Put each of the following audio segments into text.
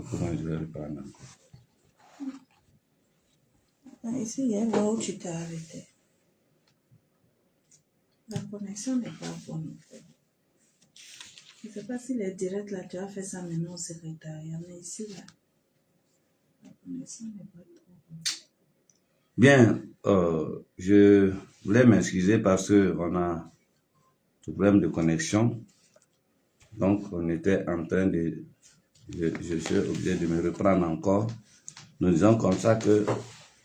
comment je vais reprendre encore? Ici, il y a là où tu t'es arrêté. La connexion n'est pas bonne. Je ne sais pas si les directs là, tu as fait ça maintenant au secrétariat, mais ici, là, la connexion n'est pas trop bonne. Bien, je voulais m'excuser parce qu'on a ce problème de connexion. Donc, on était en train de... Je suis obligé de me reprendre encore. Nous disons comme ça que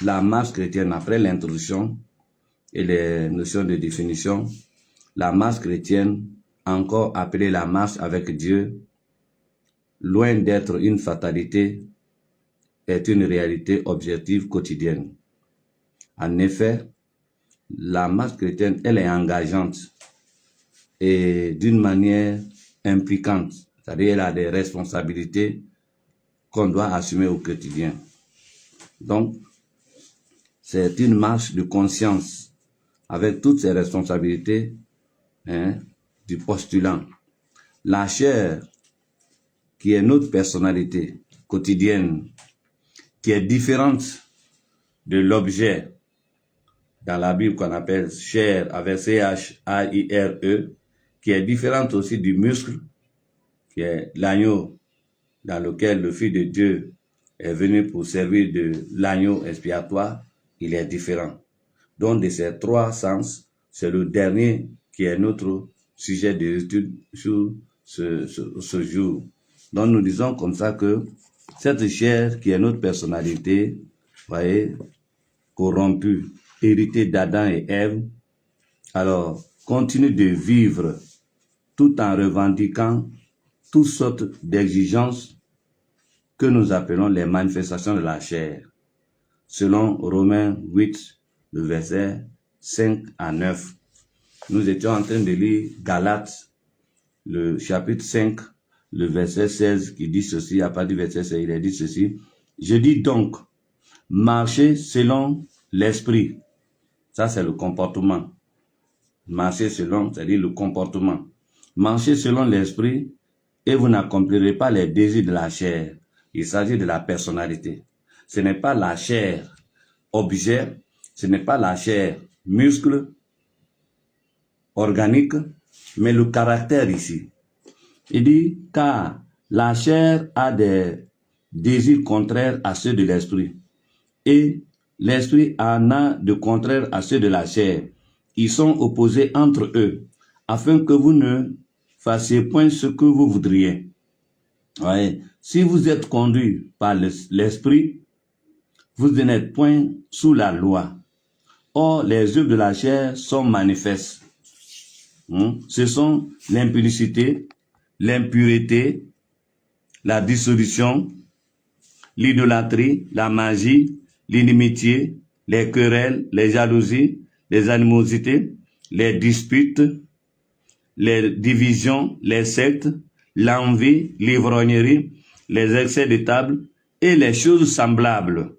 la marche chrétienne, après l'introduction et les notions de définition, la marche chrétienne, encore appelée la marche avec Dieu, loin d'être une fatalité, est une réalité objective quotidienne. En effet, la marche chrétienne, elle est engageante et d'une manière impliquante, c'est-à-dire elle a des responsabilités qu'on doit assumer au quotidien. Donc, c'est une marche de conscience avec toutes ses responsabilités du postulant. La chair, qui est notre personnalité quotidienne, qui est différente de l'objet dans la Bible qu'on appelle chair avec C-H-A-I-R-E, qui est différente aussi du muscle, qui est l'agneau dans lequel le Fils de Dieu est venu pour servir de l'agneau expiatoire, il est différent. Donc de ces trois sens, c'est le dernier qui est notre sujet d'étude sur ce jour. Donc nous disons comme ça que cette chair qui est notre personnalité, voyez, corrompue, héritée d'Adam et Ève, alors continue de vivre tout en revendiquant toutes sortes d'exigences que nous appelons les manifestations de la chair. Selon Romains 8, le verset 5 à 9, nous étions en train de lire Galates, le chapitre 5, le verset 16, qui dit ceci, à partir du verset 16, il a dit ceci: je dis donc, marchez selon l'esprit. Ça, c'est le comportement. Marchez selon, c'est-à-dire le comportement. Marchez selon l'esprit et vous n'accomplirez pas les désirs de la chair. Il s'agit de la personnalité. Ce n'est pas la chair objet, ce n'est pas la chair muscle, organique, mais le caractère ici. Il dit, car la chair a des désirs contraires à ceux de l'esprit, et l'esprit en a de contraires à ceux de la chair. Ils sont opposés entre eux, afin que vous ne fassiez point ce que vous voudriez. Ouais. Si vous êtes conduit par l'esprit, vous n'êtes point sous la loi. Or, les œuvres de la chair sont manifestes. Ce sont l'impudicité, l'impureté, la dissolution, l'idolâtrie, la magie, l'inimitié, les querelles, les jalousies, les animosités, les disputes, les divisions, les sectes, l'envie, l'ivrognerie, les excès de table et les choses semblables.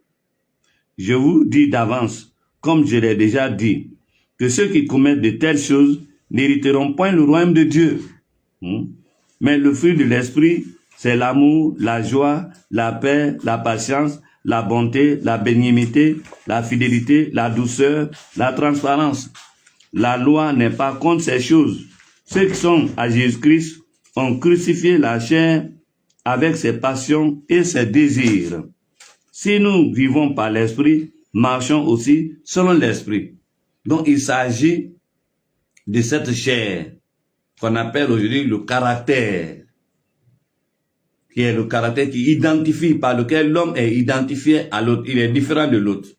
Je vous dis d'avance, comme je l'ai déjà dit, que ceux qui commettent de telles choses n'hériteront point le royaume de Dieu. Mais le fruit de l'esprit, c'est l'amour, la joie, la paix, la patience, la bonté, la bénignité, la fidélité, la douceur, la transparence. La loi n'est pas contre ces choses. Ceux qui sont à Jésus-Christ ont crucifié la chair avec ses passions et ses désirs. Si nous vivons par l'esprit, marchons aussi selon l'esprit. Donc il s'agit de cette chair qu'on appelle aujourd'hui le caractère, qui est le caractère qui identifie, par lequel l'homme est identifié à l'autre. Il est différent de l'autre.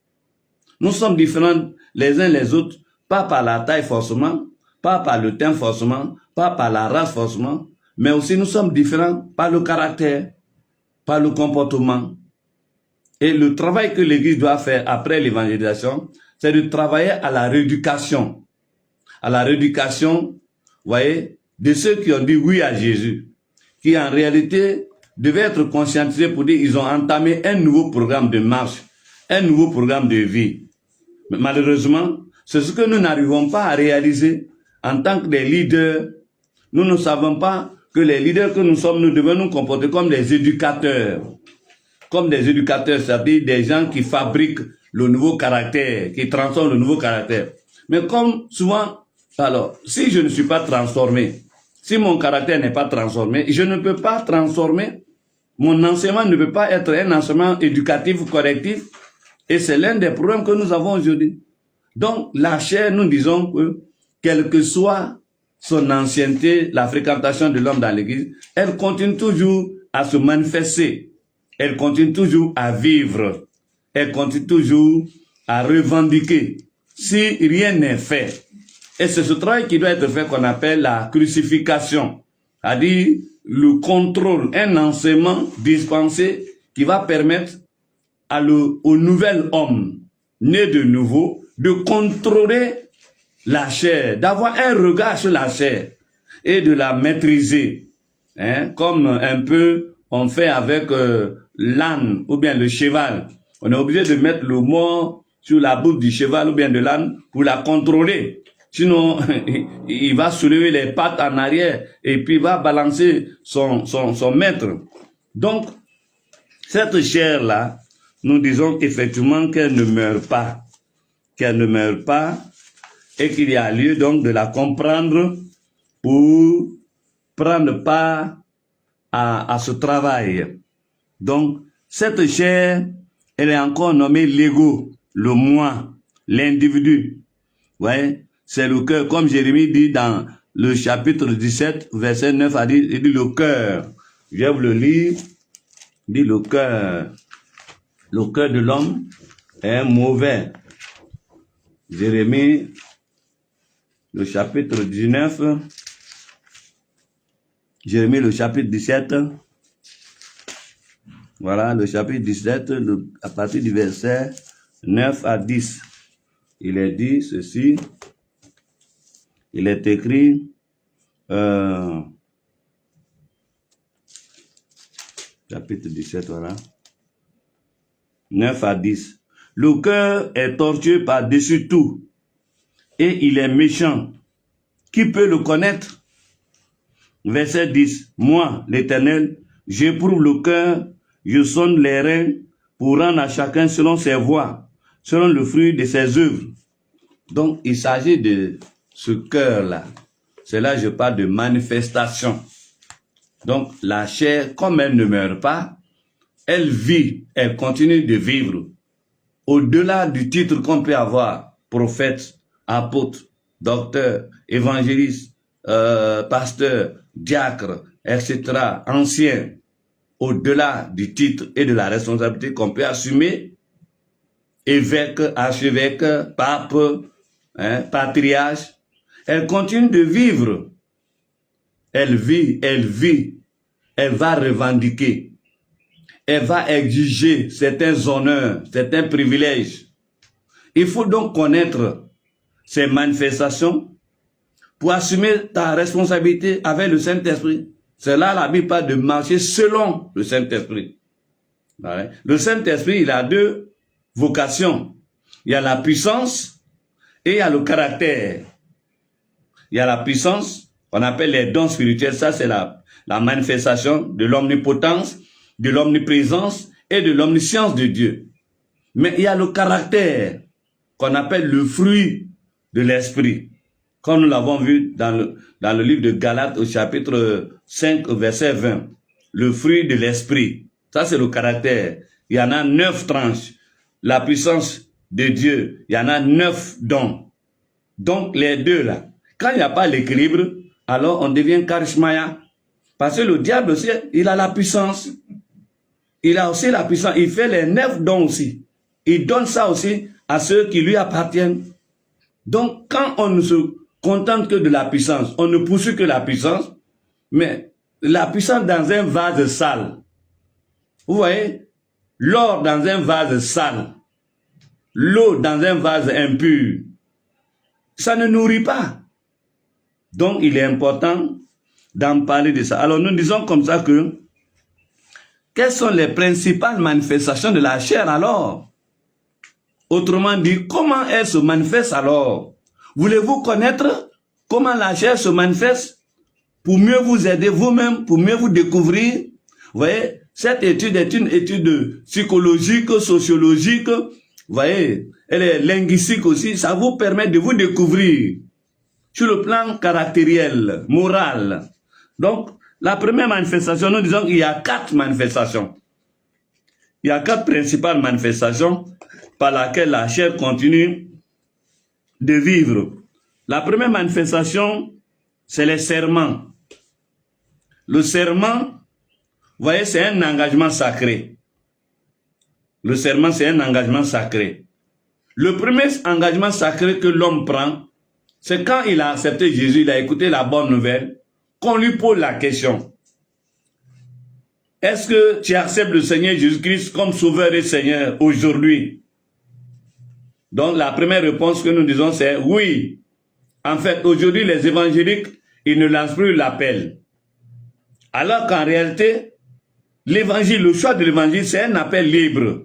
Nous sommes différents les uns les autres, pas par la taille forcément, pas par le teint forcément, pas par la race forcément, mais aussi nous sommes différents par le caractère, par le comportement. Et le travail que l'Église doit faire après l'évangélisation, c'est de travailler à la rééducation. À la rééducation, vous voyez, de ceux qui ont dit oui à Jésus, qui en réalité devaient être conscientisés pour dire qu'ils ont entamé un nouveau programme de marche, un nouveau programme de vie. Mais malheureusement, c'est ce que nous n'arrivons pas à réaliser en tant que des leaders. Nous ne savons pas que les leaders que nous sommes, nous devons nous comporter comme des éducateurs. Comme des éducateurs, c'est-à-dire des gens qui fabriquent le nouveau caractère, qui transforment le nouveau caractère. Mais comme souvent, alors, si je ne suis pas transformé, si mon caractère n'est pas transformé, je ne peux pas transformer, mon enseignement ne peut pas être un enseignement éducatif, correctif, et c'est l'un des problèmes que nous avons aujourd'hui. Donc, la chair, nous disons que, quelle que soit son ancienneté, la fréquentation de l'homme dans l'église, elle continue toujours à se manifester. Elle continue toujours à vivre. Elle continue toujours à revendiquer. Si rien n'est fait. Et c'est ce travail qui doit être fait qu'on appelle la crucifixion. C'est-à-dire le contrôle, un enseignement dispensé qui va permettre au nouvel homme, né de nouveau, de contrôler la chair, d'avoir un regard sur la chair et de la maîtriser. Hein, comme un peu on fait avec l'âne ou bien le cheval. On est obligé de mettre le mort sur la bouche du cheval ou bien de l'âne pour la contrôler. Sinon, il va soulever les pattes en arrière et puis va balancer son maître. Donc, cette chair-là, nous disons effectivement qu'elle ne meurt pas. Qu'elle ne meurt pas et qu'il y a lieu donc de la comprendre pour prendre part à ce travail. Donc, cette chair, elle est encore nommée l'ego, le moi, l'individu. Ouais, c'est le cœur, comme Jérémie dit dans le chapitre 17, verset 9, il dit le cœur. Je vais vous le lire. Il dit le cœur. Le cœur de l'homme est mauvais. Jérémie, le chapitre 19, Jérémie, le chapitre 17, voilà, le chapitre 17, à partir du verset 9 à 10, il est dit ceci, il est écrit, chapitre 17, voilà, 9 à 10. Le cœur est tortueux par-dessus tout, et il est méchant. Qui peut le connaître? Verset 10. Moi, l'Éternel, j'éprouve le cœur, je sonde les reins pour rendre à chacun selon ses voies, selon le fruit de ses œuvres. Donc, il s'agit de ce cœur-là. C'est là que je parle de manifestation. Donc, la chair, comme elle ne meurt pas, elle vit, elle continue de vivre. Au-delà du titre qu'on peut avoir, prophète, apôtre, docteur, évangéliste, pasteur, diacre, etc., ancien, au-delà du titre et de la responsabilité qu'on peut assumer, évêque, archevêque, pape, patriarche, elle continue de vivre. Elle vit, elle va revendiquer. Elle va exiger certains honneurs, certains privilèges. Il faut donc connaître ces manifestations pour assumer ta responsabilité avec le Saint-Esprit. C'est là la Bible parle de marcher selon le Saint-Esprit. Le Saint-Esprit, il a deux vocations. Il y a la puissance et il y a le caractère. Il y a la puissance, on appelle les dons spirituels, ça c'est la manifestation de l'omnipotence, de l'omniprésence et de l'omniscience de Dieu. Mais il y a le caractère qu'on appelle le fruit de l'esprit. Comme nous l'avons vu dans le livre de Galates au chapitre 5, verset 20. Le fruit de l'esprit. Ça c'est le caractère. Il y en a 9 tranches. La puissance de Dieu, il y en a 9 dons. Donc les deux là, quand il n'y a pas l'équilibre, alors on devient charismaya. Parce que le diable aussi, il a la puissance. Il a aussi la puissance. Il fait les 9 dons aussi. Il donne ça aussi à ceux qui lui appartiennent. Donc, quand on ne se contente que de la puissance, on ne poursuit que la puissance, mais la puissance dans un vase sale. Vous voyez? L'or dans un vase sale. L'eau dans un vase impur. Ça ne nourrit pas. Donc, il est important d'en parler de ça. Alors, nous disons comme ça que quelles sont les principales manifestations de la chair alors? Autrement dit, comment elle se manifeste alors? Voulez-vous connaître comment la chair se manifeste? pour mieux vous aider vous-même, pour mieux vous découvrir. Vous voyez, cette étude est une étude psychologique, sociologique, vous voyez, elle est linguistique aussi, ça vous permet de vous découvrir sur le plan caractériel, moral. Donc, la première manifestation, nous disons qu'il y a 4 manifestations. Il y a 4 principales manifestations par lesquelles la chair continue de vivre. La première manifestation, c'est les serments. Le serment, vous voyez, c'est un engagement sacré. Le serment, c'est un engagement sacré. Le premier engagement sacré que l'homme prend, c'est quand il a accepté Jésus, il a écouté la bonne nouvelle, qu'on lui pose la question. Est-ce que tu acceptes le Seigneur Jésus-Christ comme Sauveur et Seigneur aujourd'hui? Donc la première réponse que nous disons, c'est oui. En fait, aujourd'hui, les évangéliques, ils ne lancent plus l'appel. Alors qu'en réalité, l'évangile, le choix de l'évangile, c'est un appel libre.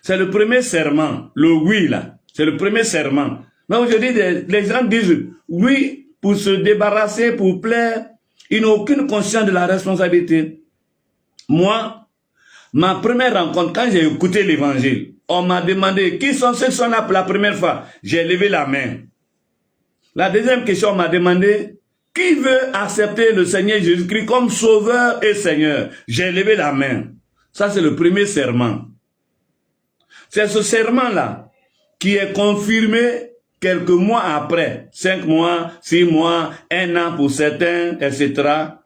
C'est le premier serment, le oui là, c'est le premier serment. Mais aujourd'hui, les gens disent oui pour se débarrasser, pour plaire. Ils n'ont aucune conscience de la responsabilité. Moi, ma première rencontre, quand j'ai écouté l'évangile, on m'a demandé qui sont ceux qui sont là pour la première fois. J'ai levé la main. La deuxième question, on m'a demandé qui veut accepter le Seigneur Jésus-Christ comme Sauveur et Seigneur. J'ai levé la main. Ça, c'est le premier serment. C'est ce serment-là qui est confirmé quelques mois après, 5 mois, 6 mois, 1 an pour certains, etc.,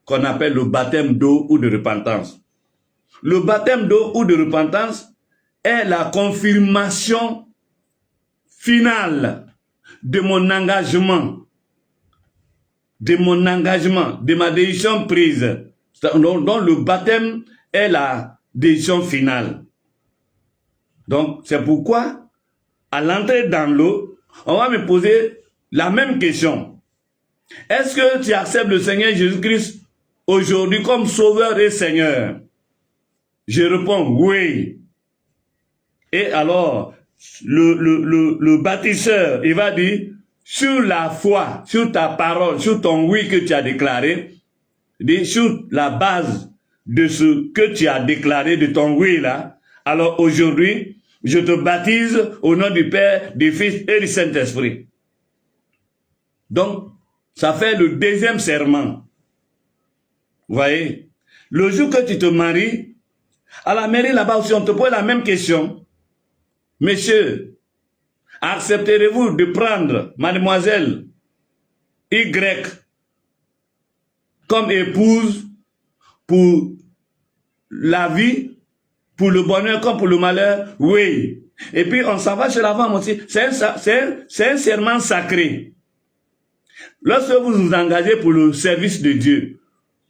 qu'on appelle le baptême d'eau ou de repentance. Le baptême d'eau ou de repentance est la confirmation finale de mon engagement, de ma décision prise. Donc le baptême est la décision finale. Donc c'est pourquoi, à l'entrée dans l'eau, on va me poser la même question. Est-ce que tu acceptes le Seigneur Jésus-Christ aujourd'hui comme Sauveur et Seigneur? Je réponds oui. Et alors, le bâtisseur, il va dire, sur la foi, sur ta parole, sur ton oui que tu as déclaré, sur la base de ce que tu as déclaré, de ton oui là, alors aujourd'hui, je te baptise au nom du Père, du Fils et du Saint-Esprit. Donc, ça fait le deuxième serment. Vous voyez? Le jour que tu te maries, à la mairie là-bas aussi, on te pose la même question. Monsieur, accepterez-vous de prendre mademoiselle Y comme épouse pour la vie, pour le bonheur comme pour le malheur? Oui. Et puis on s'en va chez la femme aussi. C'est un serment sacré. Lorsque vous vous engagez pour le service de Dieu,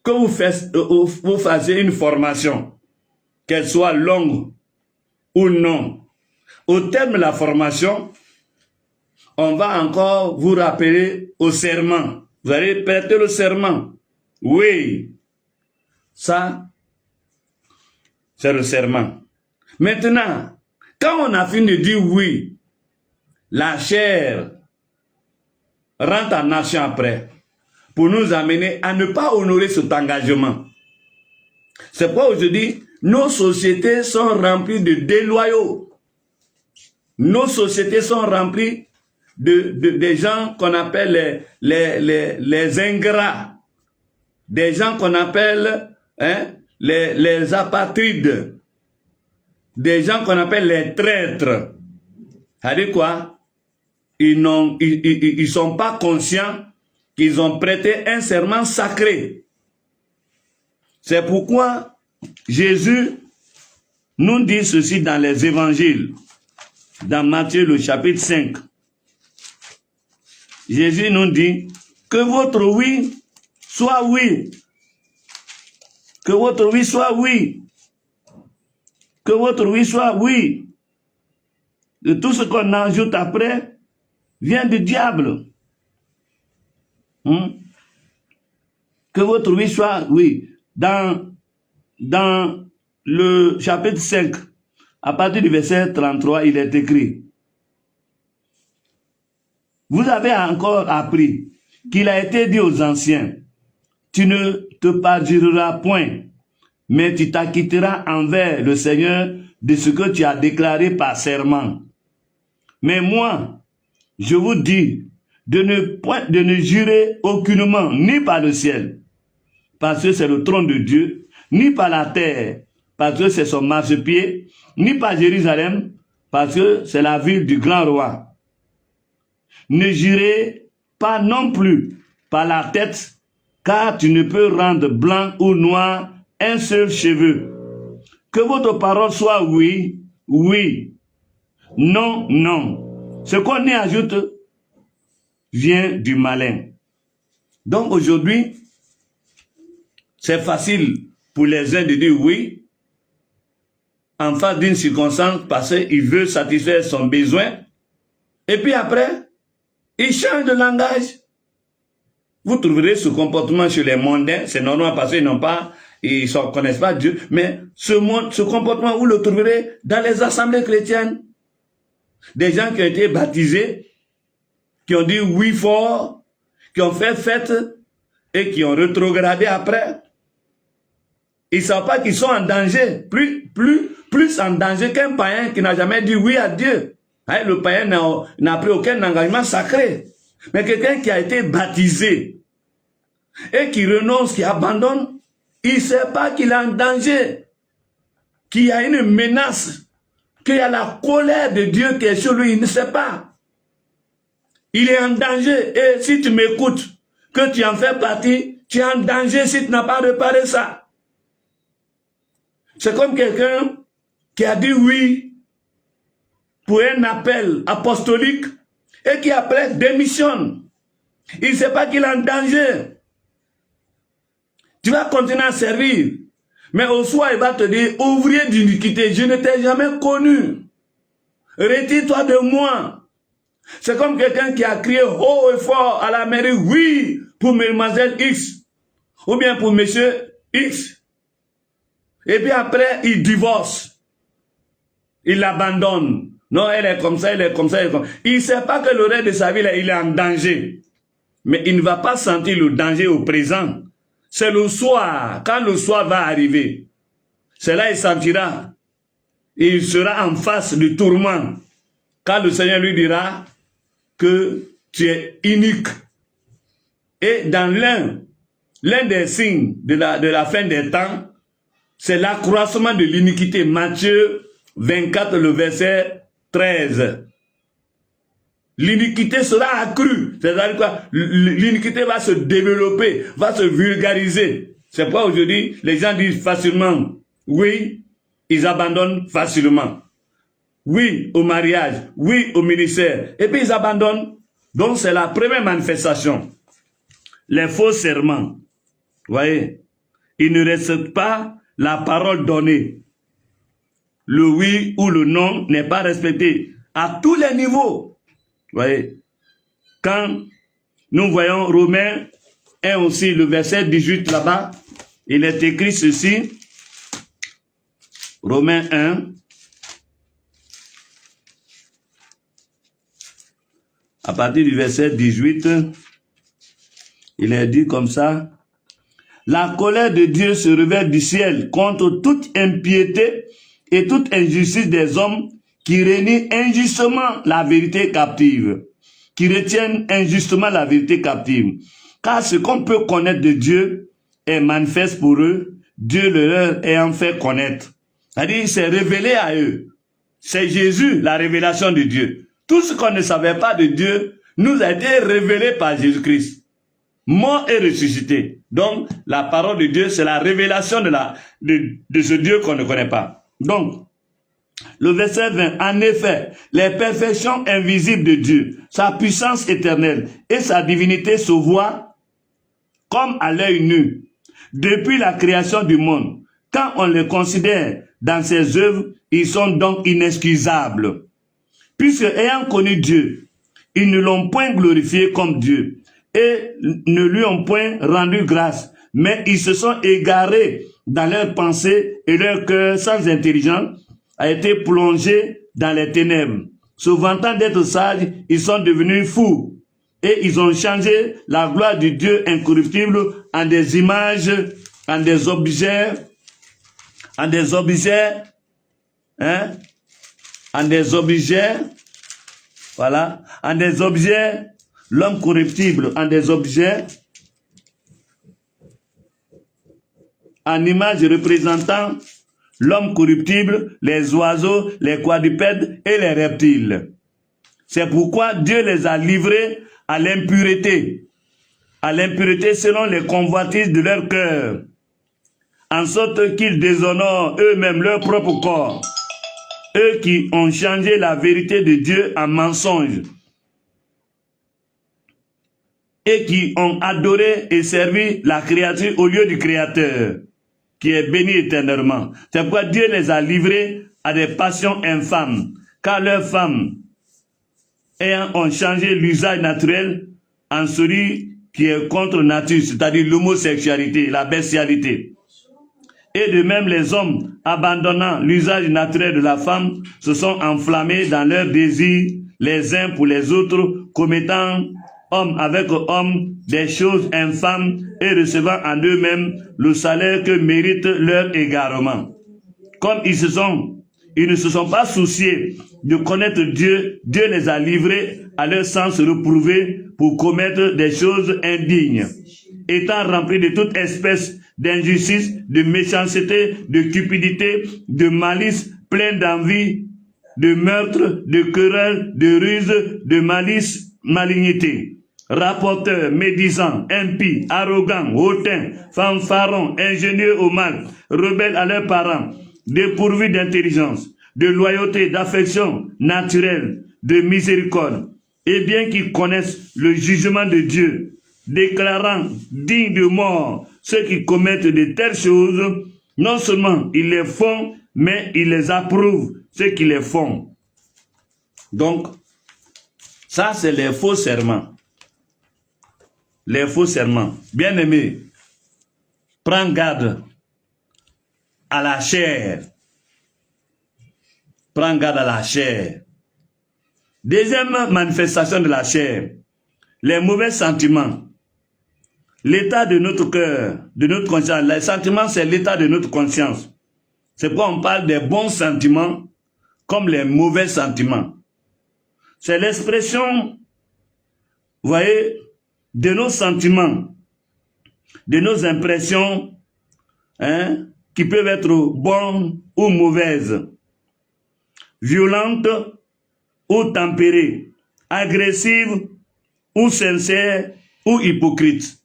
que vous fassiez une formation, qu'elle soit longue ou non, au terme de la formation, on va encore vous rappeler au serment. Vous allez prêter le serment. Oui. Ça, c'est le serment. Maintenant, quand on a fini de dire oui, la chair rentre en action après pour nous amener à ne pas honorer cet engagement. C'est pourquoi aujourd'hui, nos sociétés sont remplies de déloyaux. Nos sociétés sont remplies de gens qu'on appelle les ingrats. Des gens qu'on appelle les apatrides. Des gens qu'on appelle les traîtres. C'est-à-dire quoi? Ils ne sont pas conscients qu'ils ont prêté un serment sacré. C'est pourquoi Jésus nous dit ceci dans les évangiles. Dans Matthieu le chapitre 5. Jésus nous dit que votre oui soit oui. Que votre oui soit oui. Que votre oui soit oui. Et tout ce qu'on ajoute après vient du diable. Que votre oui soit oui. Dans le chapitre 5, à partir du verset 33, il est écrit: vous avez encore appris qu'il a été dit aux anciens, tu ne te parjureras point, mais tu t'acquitteras envers le Seigneur de ce que tu as déclaré par serment. Mais moi, je vous dis de ne jurer aucunement, ni par le ciel, parce que c'est le trône de Dieu, ni par la terre, parce que c'est son marchepied, ni par Jérusalem, parce que c'est la ville du grand roi. Ne jurez pas non plus par la tête, car tu ne peux rendre blanc ou noir un seul cheveu. Que votre parole soit oui, oui, non, non. Ce qu'on y ajoute vient du malin. Donc aujourd'hui, c'est facile pour les uns de dire oui en face d'une circonstance parce qu'il veut satisfaire son besoin. Et puis après, il change de langage. Vous trouverez ce comportement chez les mondains, c'est normal parce qu'ils ne connaissent pas Dieu, mais ce comportement, vous le trouverez dans les assemblées chrétiennes. Des gens qui ont été baptisés, qui ont dit oui fort, qui ont fait fête et qui ont rétrogradé après. Ils ne savent pas qu'ils sont en danger, plus en danger qu'un païen qui n'a jamais dit oui à Dieu. Le païen n'a pris aucun engagement sacré. Mais quelqu'un qui a été baptisé et qui renonce, qui abandonne, il ne sait pas qu'il est en danger, qu'il y a une menace, qu'il y a la colère de Dieu qui est sur lui, il ne sait pas. Il est en danger. Et si tu m'écoutes, que tu en fais partie, tu es en danger si tu n'as pas réparé ça. C'est comme quelqu'un qui a dit oui pour un appel apostolique et qui après démissionne. Il ne sait pas qu'il est en danger. Tu vas continuer à servir. Mais au soir, il va te dire, ouvrier d'iniquité, je ne t'ai jamais connu. Retire-toi de moi. C'est comme quelqu'un qui a crié haut et fort à la mairie, oui, pour mademoiselle X, ou bien pour monsieur X. Et puis après, il divorce. Il l'abandonne. Non, elle est comme ça, elle est comme ça, elle est comme ça. Il ne sait pas que le reste de sa vie, il est en danger. Mais il ne va pas sentir le danger au présent. C'est le soir, quand le soir va arriver. C'est là qu'il sentira. Il sera en face du tourment. Quand le Seigneur lui dira que tu es unique. Et dans l'un des signes de la fin des temps, c'est l'accroissement de l'iniquité. Matthieu 24, le verset 13. L'iniquité sera accrue. C'est-à-dire quoi? L'iniquité va se développer, va se vulgariser. C'est pourquoi aujourd'hui, les gens disent facilement oui, ils abandonnent facilement. Oui au mariage, oui au ministère. Et puis ils abandonnent. Donc c'est la première manifestation. Les faux serments. Vous voyez? Ils ne respectent pas la parole donnée. Le oui ou le non n'est pas respecté à tous les niveaux. Vous voyez, quand nous voyons Romains 1 aussi, le verset 18 là-bas, il est écrit ceci, Romains 1, à partir du verset 18, il est dit comme ça, la colère de Dieu se révèle du ciel contre toute impiété et toute injustice des hommes qui renient injustement la vérité captive, qui retiennent injustement la vérité captive. Car ce qu'on peut connaître de Dieu est manifeste pour eux, Dieu le leur ayant fait connaître. C'est-à-dire, il s'est révélé à eux. C'est Jésus, la révélation de Dieu. Tout ce qu'on ne savait pas de Dieu nous a été révélé par Jésus-Christ. Mort et ressuscité. Donc, la parole de Dieu, c'est la révélation de ce Dieu qu'on ne connaît pas. Donc, le verset 20, en effet, les perfections invisibles de Dieu, sa puissance éternelle et sa divinité se voient comme à l'œil nu. Depuis la création du monde, quand on les considère dans ses œuvres, ils sont donc inexcusables. Puisque ayant connu Dieu, ils ne l'ont point glorifié comme Dieu et ne lui ont point rendu grâce, mais ils se sont égarés dans leurs pensées et leur cœur sans intelligence a été plongé dans les ténèbres. Se vantant d'être sages, ils sont devenus fous et ils ont changé la gloire du Dieu incorruptible en des images, en des objets, hein, en des objets, voilà, en des objets, l'homme corruptible, en des objets, en images représentant l'homme corruptible, les oiseaux, les quadrupèdes et les reptiles. C'est pourquoi Dieu les a livrés à l'impureté selon les convoitises de leur cœur, en sorte qu'ils déshonorent eux-mêmes leur propre corps, eux qui ont changé la vérité de Dieu en mensonge, et qui ont adoré et servi la créature au lieu du Créateur, qui est béni éternellement. C'est pourquoi Dieu les a livrés à des passions infâmes, car leurs femmes ont changé l'usage naturel en celui qui est contre nature, c'est-à-dire l'homosexualité, la bestialité. Et de même, les hommes, abandonnant l'usage naturel de la femme, se sont enflammés dans leurs désirs, les uns pour les autres, commettant homme avec homme des choses infâmes et recevant en eux-mêmes le salaire que mérite leur égarement. Comme ils ne se sont pas souciés de connaître Dieu, Dieu les a livrés à leur sens reprouvé pour commettre des choses indignes, étant remplis de toute espèce d'injustice, de méchanceté, de cupidité, de malice, plein d'envie, de meurtre, de querelle, de ruse, de malice, malignité. Rapporteurs, médisants, impies, arrogants, hautains, fanfarons, ingénieux au mal, rebelles à leurs parents, dépourvus d'intelligence, de loyauté, d'affection naturelle, de miséricorde, et bien qu'ils connaissent le jugement de Dieu, déclarant dignes de mort ceux qui commettent de telles choses, non seulement ils les font, mais ils les approuvent, ceux qui les font. Donc, ça c'est les faux serments. Les faux serments. Bien-aimés, prends garde à la chair. Prends garde à la chair. Deuxième manifestation de la chair, les mauvais sentiments. L'état de notre cœur, de notre conscience. Les sentiments, c'est l'état de notre conscience. C'est pourquoi on parle des bons sentiments comme les mauvais sentiments. C'est l'expression, vous voyez, de nos sentiments, de nos impressions, qui peuvent être bonnes ou mauvaises, violentes ou tempérées, agressives ou sincères ou hypocrites.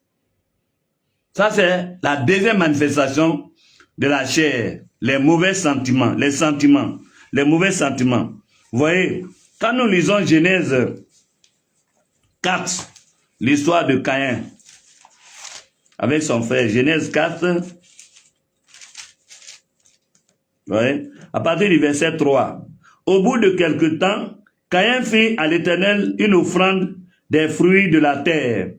Ça, c'est la deuxième manifestation de la chair, les mauvais sentiments, les mauvais sentiments. Vous voyez, quand nous lisons Genèse 4, l'histoire de Caïn avec son frère, Genèse 4, ouais, à partir du verset 3. Au bout de quelque temps, Caïn fit à l'Éternel une offrande des fruits de la terre,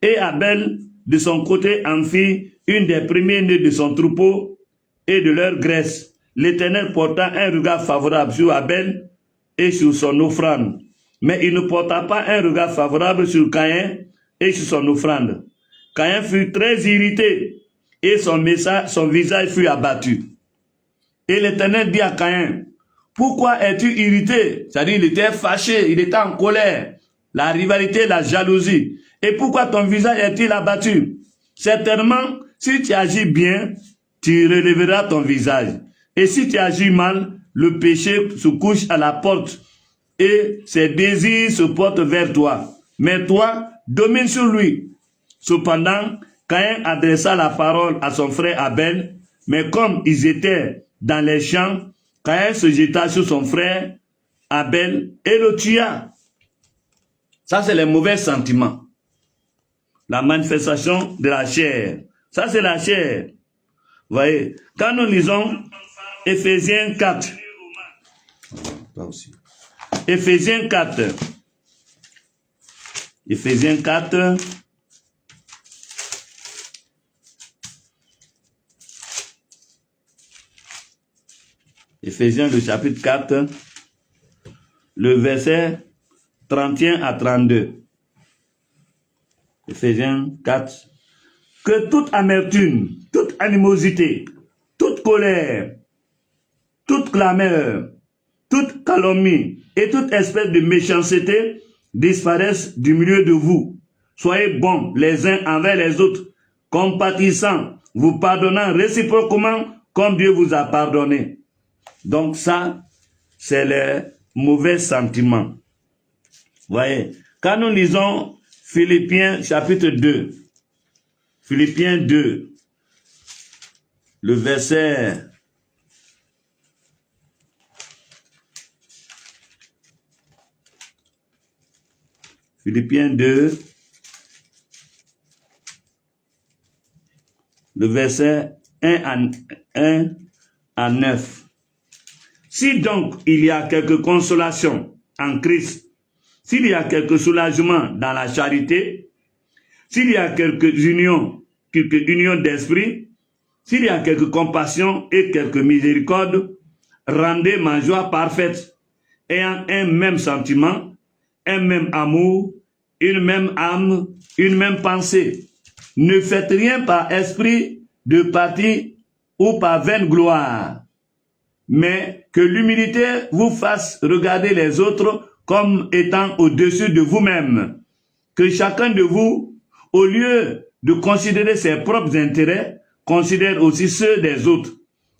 et Abel, de son côté, en fit une des premiers-nés de son troupeau et de leur graisse. L'Éternel porta un regard favorable sur Abel et sur son offrande, mais il ne porta pas un regard favorable sur Caïn et sur son offrande. Caïn fut très irrité et son visage fut abattu. Et l'Éternel dit à Caïn, pourquoi es-tu irrité? C'est-à-dire, il était fâché, il était en colère. La rivalité, la jalousie. Et pourquoi ton visage est-il abattu? Certainement, si tu agis bien, tu relèveras ton visage. Et si tu agis mal, le péché se couche à la porte et ses désirs se portent vers toi. Mais toi, domine sur lui. Cependant, Caïn adressa la parole à son frère Abel, mais comme ils étaient dans les champs, Caïn se jeta sur son frère Abel et le tua. Ça, c'est les mauvais sentiments. La manifestation de la chair. Ça, c'est la chair. Vous voyez, quand nous lisons Éphésiens 4. Là aussi. Éphésiens 4. Éphésiens 4. Éphésiens, le chapitre 4, le verset 31 à 32. Éphésiens 4, que toute amertume, toute animosité, toute colère, toute clameur, toute calomnie et toute espèce de méchanceté disparaissent du milieu de vous. Soyez bons les uns envers les autres, compatissants, vous pardonnant réciproquement comme Dieu vous a pardonné. Donc ça, c'est les mauvais sentiments. Voyez, quand nous lisons Philippiens chapitre 2, Philippiens 2, le verset Philippiens 2, le verset 1 à 9. Si donc il y a quelque consolation en Christ, s'il y a quelque soulagement dans la charité, s'il y a quelque union d'esprit, s'il y a quelque compassion et quelque miséricorde, rendez ma joie parfaite, ayant un même sentiment, un même amour, une même âme, une même pensée. Ne faites rien par esprit de parti ou par vaine gloire, mais que l'humilité vous fasse regarder les autres comme étant au-dessus de vous-même. Que chacun de vous, au lieu de considérer ses propres intérêts, considère aussi ceux des autres.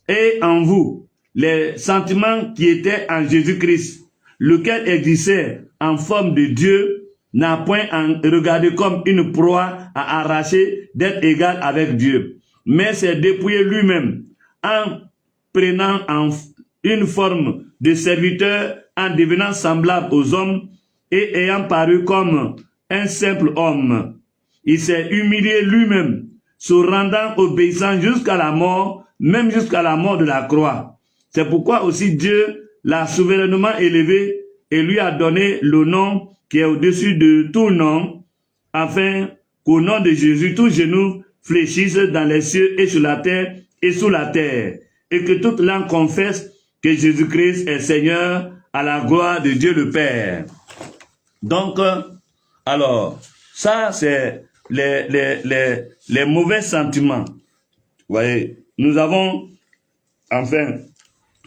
Et en vous, les sentiments qui étaient en Jésus-Christ, lequel existait en forme de Dieu, n'a point à regarder comme une proie à arracher d'être égal avec Dieu, mais s'est dépouillé lui-même en prenant une forme de serviteur, en devenant semblable aux hommes et ayant paru comme un simple homme. Il s'est humilié lui-même, se rendant obéissant jusqu'à la mort, même jusqu'à la mort de la croix. C'est pourquoi aussi Dieu l'a souverainement élevé et lui a donné le nom qui est au-dessus de tout nom, afin qu'au nom de Jésus, tout genou fléchisse dans les cieux et sur la terre et sous la terre, et que toute langue confesse que Jésus-Christ est Seigneur, à la gloire de Dieu le Père. Donc, alors, ça c'est les mauvais sentiments. Vous voyez, nous avons, enfin,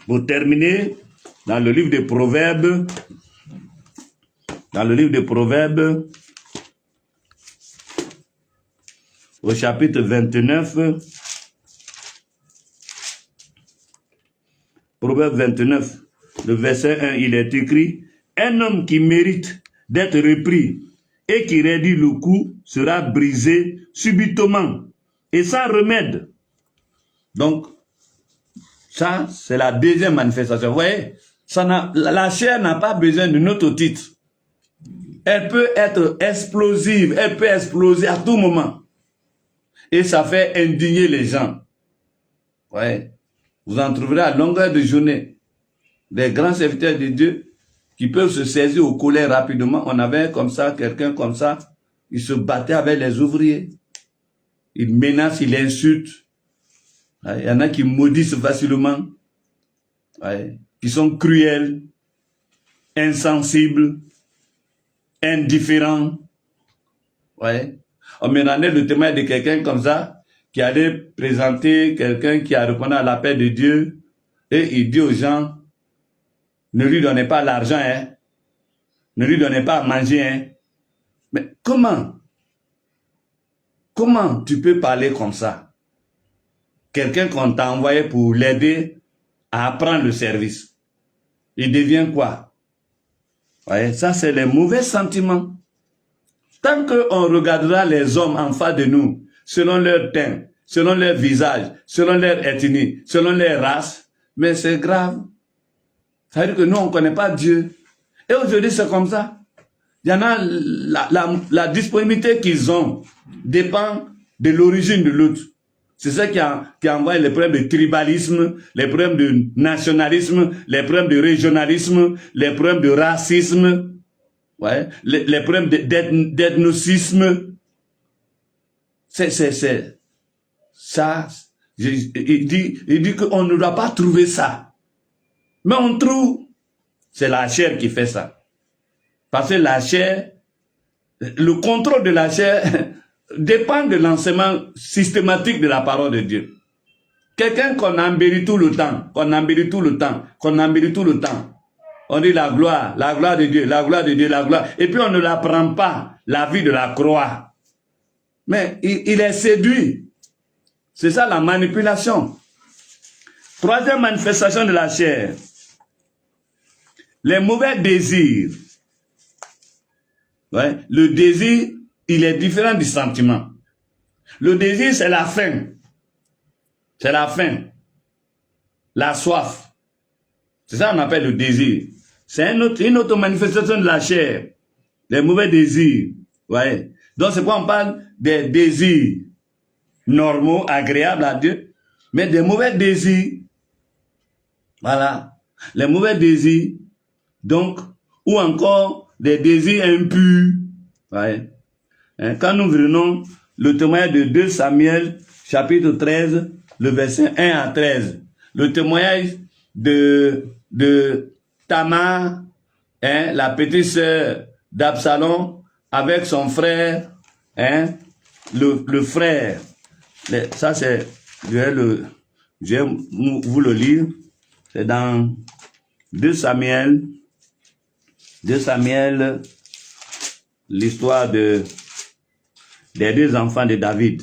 pour terminer, dans le livre des Proverbes, au chapitre 29, Proverbe 29, le verset 1, il est écrit, « Un homme qui mérite d'être repris et qui raidit le cou sera brisé subitement et sans remède. » Donc, ça, c'est la deuxième manifestation. Vous voyez, la chair n'a pas besoin de notre titre. Elle peut être explosive, elle peut exploser à tout moment. Et ça fait indigner les gens. Ouais. Vous en trouverez à longueur de journée. Des grands serviteurs de Dieu qui peuvent se saisir aux colères rapidement. On avait comme ça, quelqu'un comme ça, il se battait avec les ouvriers. Il menace, il insulte. Ouais. Il y en a qui maudissent facilement. Ouais. Qui sont cruels, insensibles, indifférents. Ouais. On me rendait le témoin de quelqu'un comme ça, qui allait présenter quelqu'un qui a répondu à l'appel de Dieu, et il dit aux gens, ne lui donnez pas l'argent, hein. Ne lui donnez pas à manger, hein. Mais comment tu peux parler comme ça? Quelqu'un qu'on t'a envoyé pour l'aider à apprendre le service. Il devient quoi? Ouais, ça c'est les mauvais sentiments. Tant qu'on regardera les hommes en face de nous, selon leur teint, selon leur visage, selon leur ethnie, selon leur race, mais c'est grave. Ça veut dire que nous, on ne connaît pas Dieu. Et aujourd'hui, c'est comme ça. Il y en a, la disponibilité qu'ils ont dépend de l'origine de l'autre. C'est ça qui envoie les problèmes de tribalisme, les problèmes de nationalisme, les problèmes de régionalisme, les problèmes de racisme. Ouais, les problèmes d'ethnocisme, c'est ça. Il dit qu'on ne doit pas trouver ça. Mais on trouve, c'est la chair qui fait ça. Parce que la chair, le contrôle de la chair, dépend de l'enseignement systématique de la parole de Dieu. Quelqu'un qu'on embellit tout le temps, qu'on embellit tout le temps, qu'on embellit tout le temps. On dit la gloire de Dieu, la gloire de Dieu, la gloire. Et puis on ne l'apprend pas, la vie de la croix. Mais il est séduit. C'est ça la manipulation. Troisième manifestation de la chair. Les mauvais désirs. Ouais. Le désir, il est différent du sentiment. Le désir, c'est la faim. C'est la faim. La soif. C'est ça qu'on appelle le désir. C'est une autre manifestation de la chair. Les mauvais désirs. Ouais. Donc c'est pourquoi on parle des désirs normaux, agréables à Dieu, mais des mauvais désirs. Voilà. Les mauvais désirs. Donc, ou encore des désirs impurs. Ouais. Quand nous prenons le témoignage de 2 Samuel, chapitre 13, le verset 1 à 13, le témoignage de Tamar, la petite sœur d'Absalom, avec son frère, le frère. Ça, c'est, je vais vous le lire. C'est dans 2 Samuel, l'histoire des 2 enfants de David.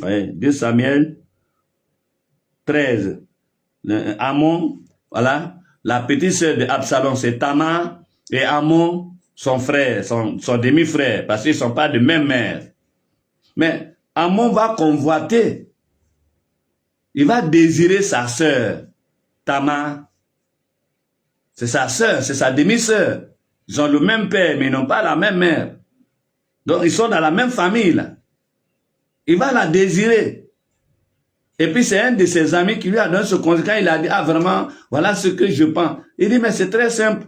Ouais, 2 Samuel 13. Amon, voilà, la petite sœur d'Absalom, c'est Tamar, et Amon, son frère, son demi-frère, parce qu'ils ne sont pas de même mère. Mais Amon va convoiter, il va désirer sa sœur, Tamar. C'est sa sœur, c'est sa demi-sœur. Ils ont le même père, mais ils n'ont pas la même mère. Donc ils sont dans la même famille, là. Il va la désirer. Et puis c'est un de ses amis qui lui a donné ce conseil. Quand il a dit, ah vraiment, voilà ce que je pense. Il dit, mais c'est très simple.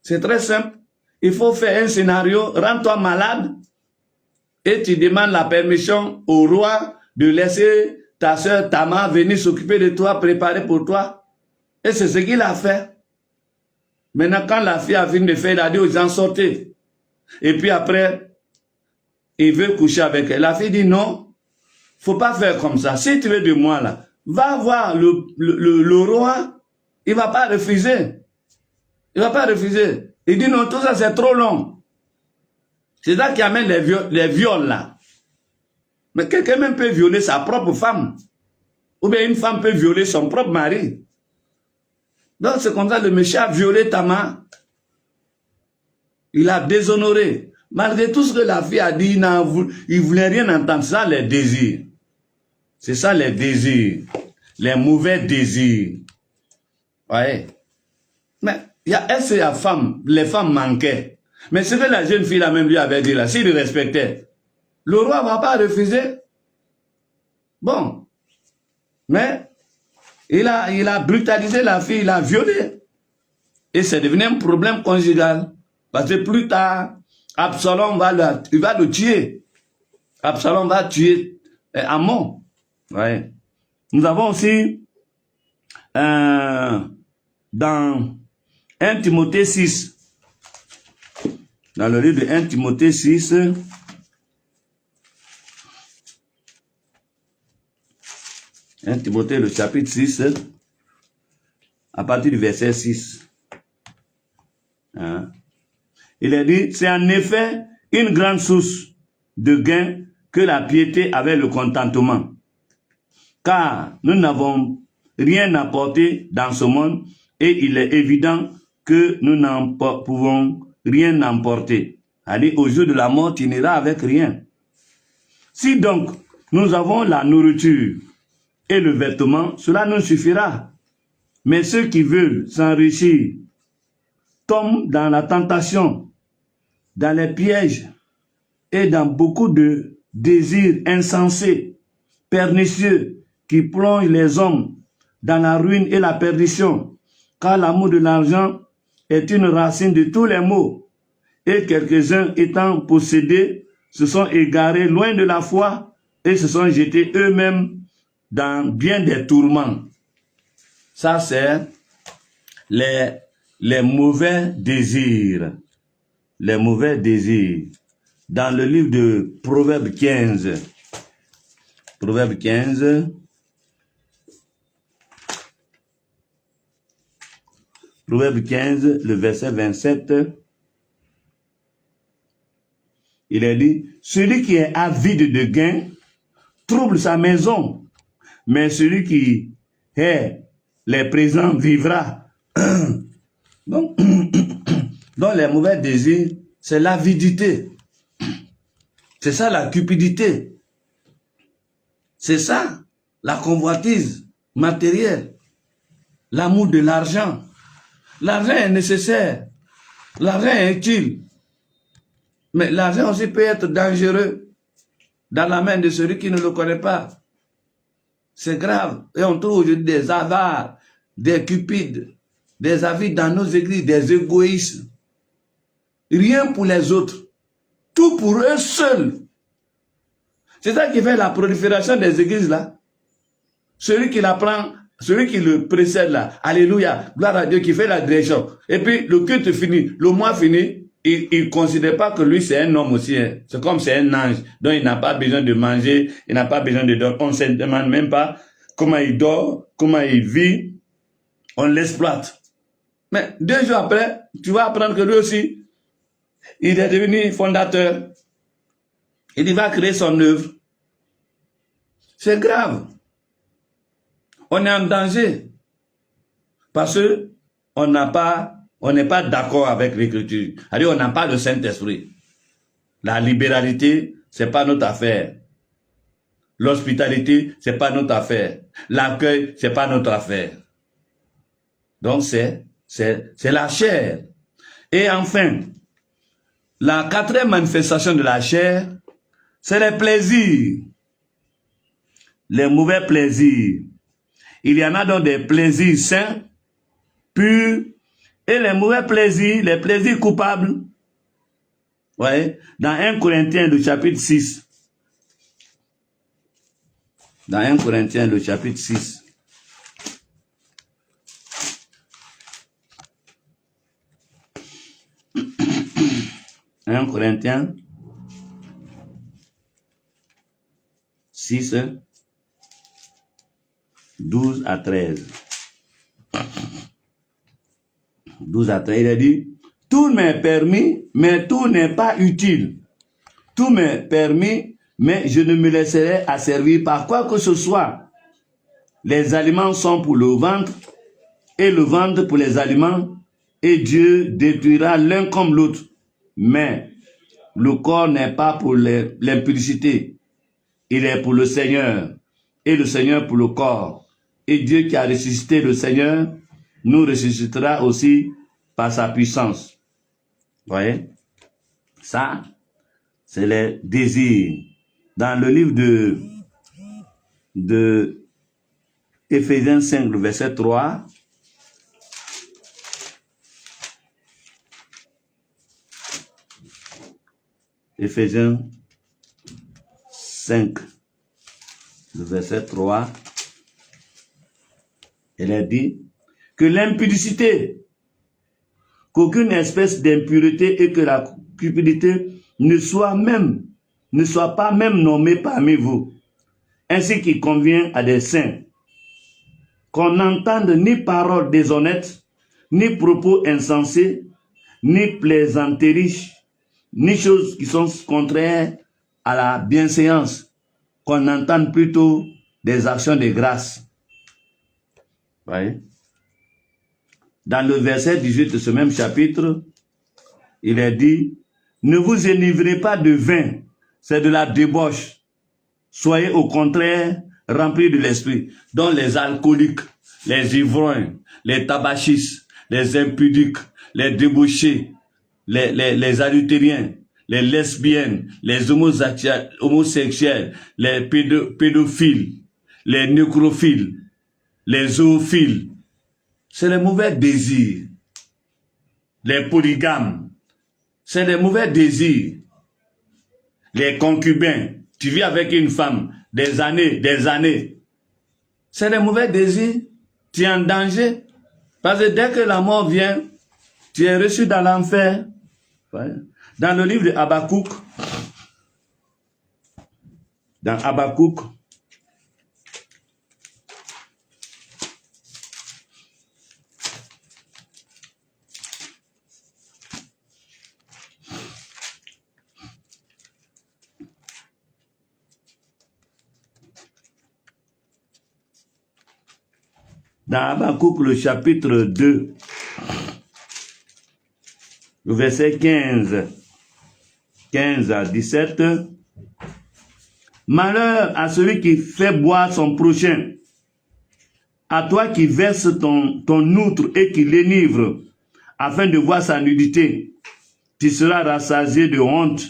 C'est très simple. Il faut faire un scénario, rends-toi malade, et tu demandes la permission au roi de laisser ta sœur Tamar venir s'occuper de toi, préparer pour toi. Et c'est ce qu'il a fait. Maintenant, quand la fille a fini de faire, il a dit aux gens, sortez. Et puis après, il veut coucher avec elle. La fille dit, non, faut pas faire comme ça. Si tu veux de moi, là, va voir le roi, il va pas refuser. Il va pas refuser. Il dit, non, tout ça, c'est trop long. C'est ça qui amène les viols, là. Mais quelqu'un même peut violer sa propre femme. Ou bien une femme peut violer son propre mari. Donc c'est comme ça, le méchant a violé Tamar. Il a déshonoré. Malgré tout ce que la fille a dit, il ne voulait rien entendre. C'est ça les désirs. C'est ça les désirs. Les mauvais désirs. Ouais. Mais est-ce que les femmes manquaient? Mais ce que la jeune fille là même lui avait dit là, s'il le respectait, le roi ne va pas refuser. Bon. Mais il a brutalisé la fille, il a violé. Et c'est devenu un problème conjugal. Parce que plus tard, Absalom va le tuer. Absalom va tuer Amon. Ouais. Nous avons aussi dans 1 Timothée 6, dans le livre de 1 Timothée 6, Timothée, le chapitre 6, à partir du verset 6. Hein? Il est dit, c'est en effet une grande source de gain que la piété avec le contentement. Car nous n'avons rien apporté dans ce monde et il est évident que nous n'en pouvons rien emporter. Allez, au jour de la mort, tu n'iras avec rien. Si donc nous avons la nourriture et le vêtement, cela nous suffira. Mais ceux qui veulent s'enrichir tombent dans la tentation, dans les pièges et dans beaucoup de désirs insensés, pernicieux, qui plongent les hommes dans la ruine et la perdition, car l'amour de l'argent est une racine de tous les maux, et quelques-uns étant possédés se sont égarés loin de la foi et se sont jetés eux-mêmes dans bien des tourments. Ça, c'est les mauvais désirs. Les mauvais désirs. dans le livre de Proverbe 15. Proverbe 15. Proverbe 15, le verset 27. Il est dit, celui qui est avide de gain trouble sa maison, mais celui qui est les présents vivra. Donc, les mauvais désirs, c'est l'avidité. C'est ça la cupidité. C'est ça la convoitise matérielle. L'amour de l'argent. L'argent est nécessaire. L'argent est utile. Mais l'argent aussi peut être dangereux dans la main de celui qui ne le connaît pas. C'est grave. Et on trouve aujourd'hui des avares, des cupides, des avides dans nos églises, des égoïstes. Rien pour les autres. Tout pour eux seuls. C'est ça qui fait la prolifération des églises là. Celui qui l'apprend, celui qui le précède là, alléluia, gloire à Dieu, qui fait la direction. Et puis le culte finit, le mois finit, il ne considère pas que lui c'est un homme aussi. Hein. C'est comme c'est un ange, donc il n'a pas besoin de manger, il n'a pas besoin de dormir. On ne se demande même pas comment il dort, comment il vit, on l'exploite. Mais 2 jours après, tu vas apprendre que lui aussi, il est devenu fondateur. Il va créer son œuvre. C'est grave. On est en danger. Parce que on n'est pas d'accord avec l'écriture. C'est-à-dire, on n'a pas le Saint-Esprit. La libéralité, c'est pas notre affaire. L'hospitalité, c'est pas notre affaire. L'accueil, c'est pas notre affaire. Donc, c'est la chair. Et enfin, la 4e manifestation de la chair, c'est les plaisirs. Les mauvais plaisirs. Il y en a donc des plaisirs sains, purs, et les mauvais plaisirs, les plaisirs coupables. Ouais, dans 1 Corinthiens, le chapitre 6. Dans 1 Corinthiens, le chapitre 6. « 1 Corinthiens 6, 12 à 13. 12 à 13, il a dit, « Tout m'est permis, mais tout n'est pas utile. Tout m'est permis, mais je ne me laisserai asservir par quoi que ce soit. Les aliments sont pour le ventre, et le ventre pour les aliments, et Dieu détruira l'un comme l'autre. Mais le corps n'est pas pour l'impudicité, il est pour le Seigneur, et le Seigneur pour le corps. Et Dieu qui a ressuscité le Seigneur, nous ressuscitera aussi par sa puissance. » Vous voyez? Ça, c'est les désirs. Dans le livre de Éphésiens 5, le verset 3, Éphésiens 5, le verset 3, elle a dit que l'impudicité, qu'aucune espèce d'impureté et que la cupidité ne soit pas même nommée parmi vous, ainsi qu'il convient à des saints, qu'on n'entende ni paroles déshonnêtes, ni propos insensés, ni plaisanteries, ni choses qui sont contraires à la bienséance, qu'on entende plutôt des actions de grâce. Voyez? Dans le verset 18 de ce même chapitre, il est dit, « Ne vous enivrez pas de vin, c'est de la débauche. Soyez au contraire remplis de l'esprit. » Donc les alcooliques, les ivrognes, les tabachistes, les impudiques, les débauchés, les adultériens, les lesbiennes, les homosexuels, les pédophiles, les nécrophiles, les zoophiles, c'est les mauvais désirs. Les polygames, c'est les mauvais désirs. Les concubins, tu vis avec une femme des années, c'est les mauvais désirs. Tu es en danger. Parce que dès que la mort vient, tu es reçu dans l'enfer. Dans le livre de Habakkuk, dans Habakkuk, le chapitre 2, le verset 15 à 17, malheur à celui qui fait boire son prochain, à toi qui verse ton outre et qui l'énivre, afin de voir sa nudité, tu seras rassasié de honte,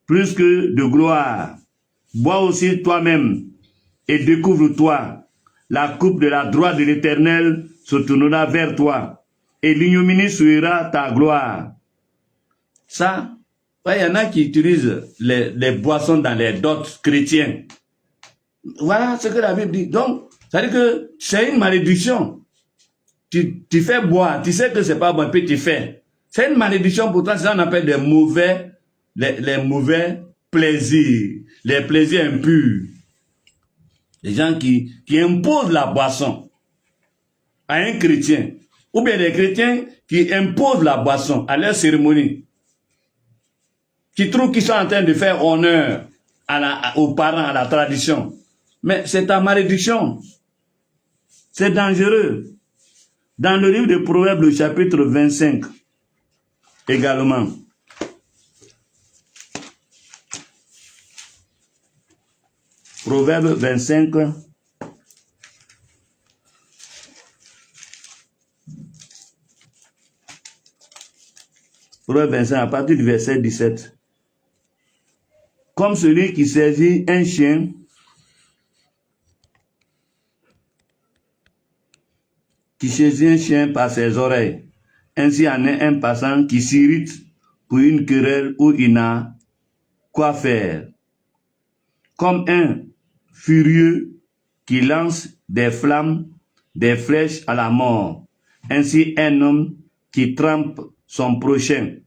plus que de gloire. Bois aussi toi-même, et découvre-toi. La coupe de la droite de l'Éternel se tournera vers toi, et l'ignominie souillera ta gloire. Ça, il y en a qui utilisent les boissons dans les dots chrétiens. Voilà ce que la Bible dit. Donc, ça veut dire que c'est une malédiction. Tu fais boire, tu sais que c'est pas bon, puis tu fais. C'est une malédiction pour toi, c'est ça qu'on appelle les mauvais plaisirs, les plaisirs impurs. Les gens qui imposent la boisson à un chrétien, ou bien des chrétiens qui imposent la boisson à leur cérémonie, qui trouvent qu'ils sont en train de faire honneur aux parents, à la tradition. Mais c'est ta malédiction. C'est dangereux. Dans le livre de Proverbes, le chapitre 25, également, Proverbe 25, Proverbe 25, à partir du verset 17. Comme celui qui saisit un chien par ses oreilles, ainsi en est un passant qui s'irrite pour une querelle où il n'a quoi faire. Comme un furieux qui lance des flammes, des flèches à la mort. Ainsi un homme qui trompe son prochain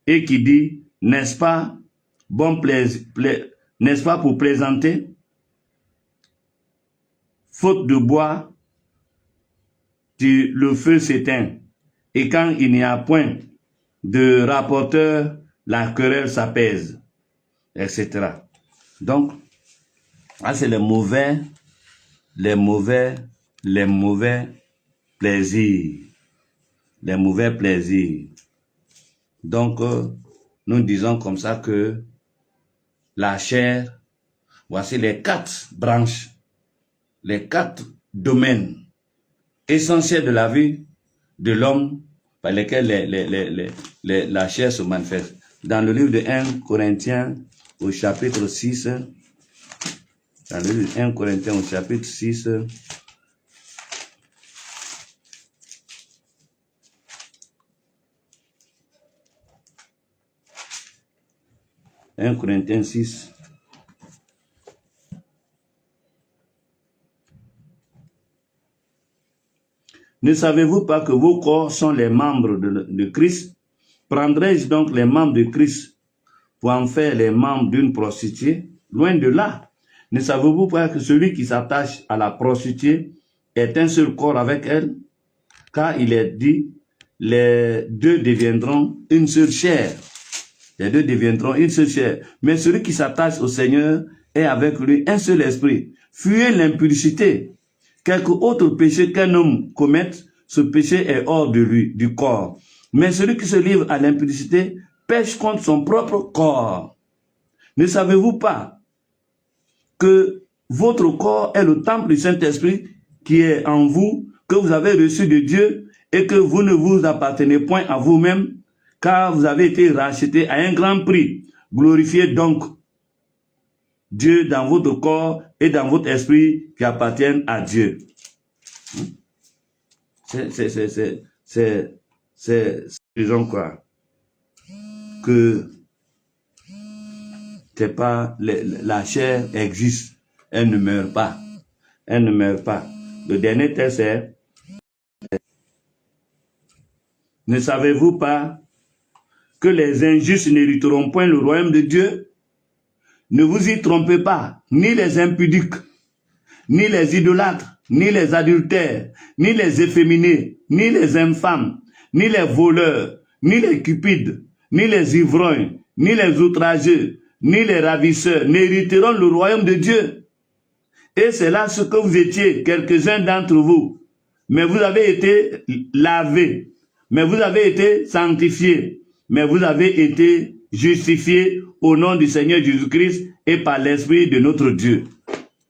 et qui dit, n'est-ce pas n'est-ce pas pour plaisanter? Faute de bois, le feu s'éteint. Et quand il n'y a point de rapporteur, la querelle s'apaise, etc. Donc, c'est les mauvais plaisirs. Les mauvais plaisirs. Donc, nous disons comme ça que la chair, voici les 4 branches, les 4 domaines essentiels de la vie de l'homme par lesquels la chair se manifeste. Dans le livre de 1 Corinthiens au chapitre 6, dans le livre de 1 Corinthiens au chapitre 6, (1 Corinthiens 6). Ne savez-vous pas que vos corps sont les membres de Christ? Prendrai-je donc les membres de Christ pour en faire les membres d'une prostituée? Loin de là. Ne savez-vous pas que celui qui s'attache à la prostituée est un seul corps avec elle? Car il est dit, les deux deviendront une seule chair. Les deux deviendront une seule chair. Mais celui qui s'attache au Seigneur est avec lui un seul esprit. Fuyez l'impudicité. Quelque autre péché qu'un homme commette, ce péché est hors de lui, du corps. Mais celui qui se livre à l'impudicité pêche contre son propre corps. Ne savez-vous pas que votre corps est le temple du Saint-Esprit qui est en vous, que vous avez reçu de Dieu et que vous ne vous appartenez point à vous-même, car vous avez été rachetés à un grand prix. Glorifiez donc Dieu dans votre corps et dans votre esprit qui appartiennent à Dieu. Disons quoi? Que c'est pas, la chair existe, elle ne meurt pas. Elle ne meurt pas. Le dernier texte est, ne savez-vous pas que les injustes n'hériteront point le royaume de Dieu? Ne vous y trompez pas, ni les impudiques, ni les idolâtres, ni les adultères, ni les efféminés, ni les infâmes, ni les voleurs, ni les cupides, ni les ivrognes, ni les outrageux, ni les ravisseurs n'hériteront le royaume de Dieu. Et c'est là ce que vous étiez, quelques-uns d'entre vous. Mais vous avez été lavés, mais vous avez été sanctifiés, mais vous avez été justifiés au nom du Seigneur Jésus-Christ et par l'Esprit de notre Dieu.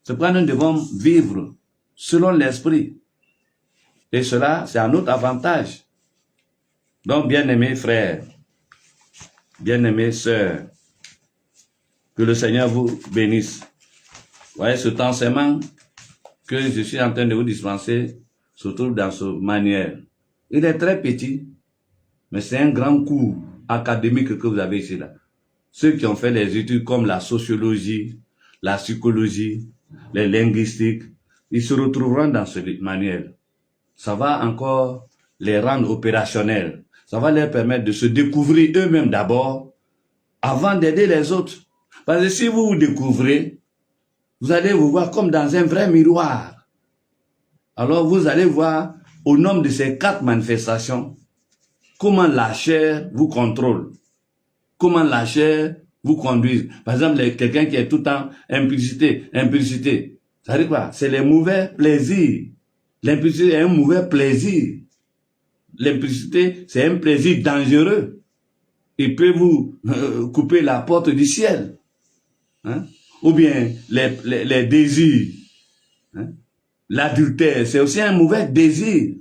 C'est pourquoi nous devons vivre selon l'Esprit. Et cela, c'est à notre avantage. Donc, bien-aimés frères, bien-aimées sœurs, que le Seigneur vous bénisse. Vous voyez, cet enseignement que je suis en train de vous dispenser se trouve dans ce manuel. Il est très petit, mais c'est un grand cours académique que vous avez ici là. Ceux qui ont fait des études comme la sociologie, la psychologie, les linguistiques, ils se retrouveront dans ce manuel. Ça va encore les rendre opérationnels. Ça va leur permettre de se découvrir eux-mêmes d'abord, avant d'aider les autres. Parce que si vous vous découvrez, vous allez vous voir comme dans un vrai miroir. Alors vous allez voir, au nombre de ces 4 manifestations, comment la chair vous contrôle. Comment la chair vous conduit. Par exemple, quelqu'un qui est tout le temps impulsité. Ça veut dire quoi? C'est les mauvais plaisirs. L'impulsité est un mauvais plaisir. L'impulsité, c'est un plaisir dangereux. Il peut vous couper la porte du ciel. Hein? Ou bien les désirs. Hein? L'adultère, c'est aussi un mauvais désir.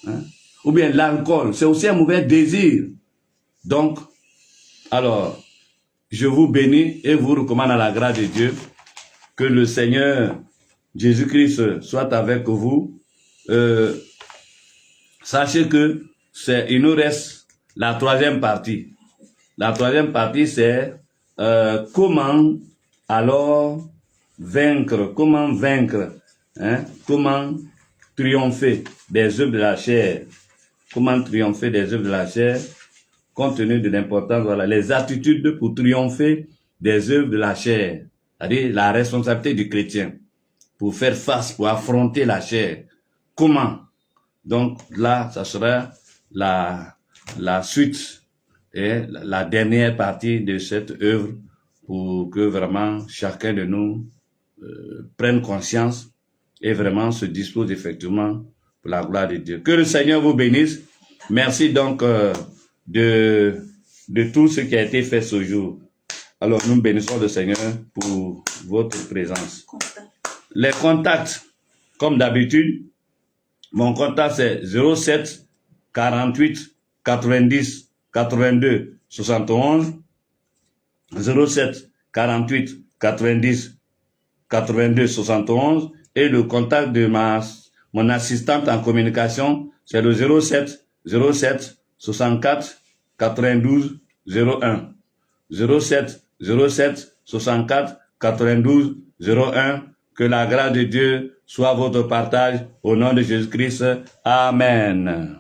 Hein? Ou bien l'alcool, c'est aussi un mauvais désir. Donc, alors, je vous bénis et vous recommande à la grâce de Dieu que le Seigneur Jésus-Christ soit avec vous. Sachez que il nous reste la 3e partie. La 3e partie, c'est comment alors vaincre, hein? Comment triompher des œuvres de la chair. Comment triompher des œuvres de la chair, compte tenu de l'importance, voilà, les attitudes pour triompher des œuvres de la chair. C'est-à-dire la responsabilité du chrétien pour faire face, pour affronter la chair. Comment? Donc là, ça sera la suite et la dernière partie de cette œuvre pour que vraiment chacun de nous prenne conscience et vraiment se dispose effectivement pour la gloire de Dieu. Que le Seigneur vous bénisse. Merci donc de tout ce qui a été fait ce jour. Alors nous bénissons le Seigneur pour votre présence. Les contacts, comme d'habitude, mon contact c'est 07 48 90 82 71 07 48 90 82 71 et le contact de mon assistante en communication c'est le 07 07 64 92 01 07 07 64 92 01. Que la grâce de Dieu soit votre partage au nom de Jésus-Christ. Amen.